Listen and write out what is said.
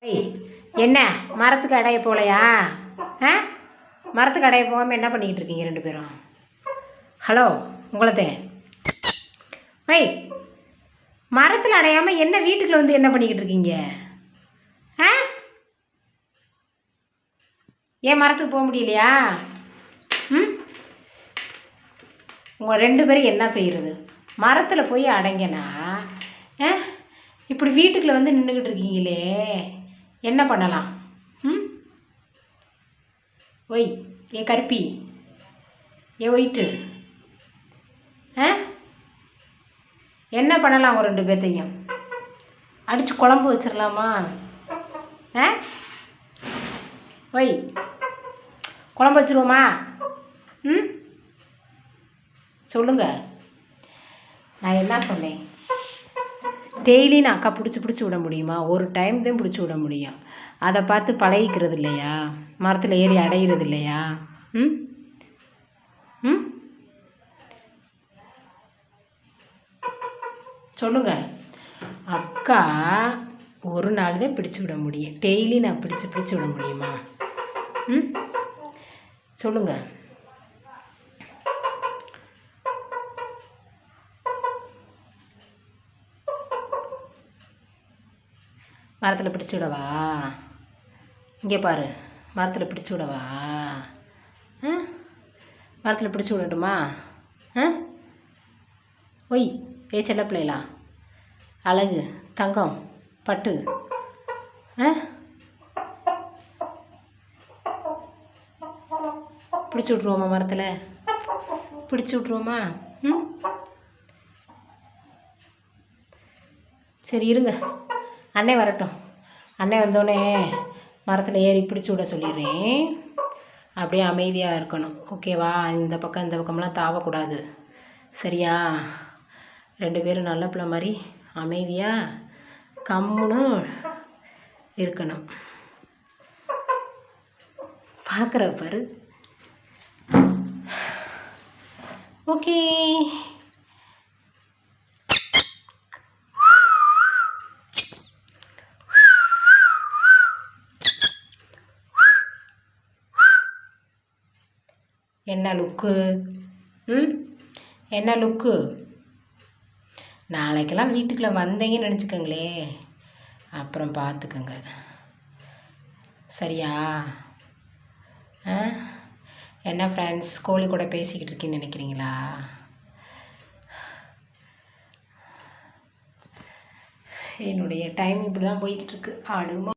ஏய், என்ன மரத்துக்கு அடைய போகலையா? ஆ, மரத்துக்கு அடைய போகாமல் என்ன பண்ணிக்கிட்டு இருக்கீங்க ரெண்டு பேரும்? ஹலோ, உங்களதே. வை, மரத்தில் அடையாமல் என்ன வீட்டுக்குள்ள வந்து என்ன பண்ணிக்கிட்டு இருக்கீங்க? ஆ, ஏன் மரத்துக்கு போக முடியலையா? ம், உங்கள் ரெண்டு பேரும் என்ன செய்கிறது? மரத்தில் போய் அடைங்கன்னா இப்படி வீட்டுக்குள்ளே வந்து நின்றுக்கிட்டு இருக்கீங்களே, என்ன பண்ணலாம்? ம், ஒய், ஏ கருப்பி, ஏ ஒயிட்டு, என்ன பண்ணலாம்? அவங்க ரெண்டு பேர்த்தையும் அடித்து குழம்பு வச்சிடலாமா? ஒய், குழம்பு வச்சுருவோமா? ம், சொல்லுங்கள். நான் என்ன சொன்னேன்? டெய்லி நான் அக்கா பிடிச்சி விட முடியுமா? ஒரு டைம் தான் பிடிச்சி விட முடியும். அதை பார்த்து பழகிக்கிறது இல்லையா? மரத்தில் ஏறி அடையிறது இல்லையா? ம், ம், சொல்லுங்க. அக்கா ஒரு நாள் தான் பிடிச்சி விட முடியும். டெய்லி நான் பிடிச்சி விட முடியுமா? ம், சொல்லுங்கள். மரத்தில் பிடிச்சி விடவா? இங்கே பாரு, மரத்தில் பிடிச்சி விடவா? மரத்தில் பிடிச்சி விடட்டுமா? ஒய், ஏ செல்ல பிள்ளைகளா, அழகு, தங்கம், பட்டு, பிடிச்சி விட்ருவோமா? மரத்தில் பிடிச்சி விட்ருவோமா? ம், சரி இருங்க, அண்ணே வரட்டும். அண்ணே வந்தோடனே மரத்தில் ஏறி பிடிச்சி விட சொல்லிடுறேன். அப்படியே அமைதியாக இருக்கணும், ஓகேவா? இந்த பக்கம் இந்த பக்கம்லாம் தாவக்கூடாது, சரியா? ரெண்டு பேரும் நல்ல பிள்ளை மாதிரி அமைதியாக கம்முன்னு இருக்கணும். பார்க்குற பாரு. ஓகே, என்ன லுக்கு? ம், என்ன லுக்கு? நாளைக்கெல்லாம் வீட்டுக்குள்ளே வந்தீங்கன்னு நினச்சிக்கோங்களே, அப்புறம் பார்த்துக்கோங்க, சரியா? என்ன ஃப்ரெண்ட்ஸ், கோழி கூட பேசிக்கிட்டு இருக்கேன்னு நினைக்கிறீங்களா? என்னுடைய டைம் இப்படி தான் போய்கிட்டுருக்கு. ஆடுமா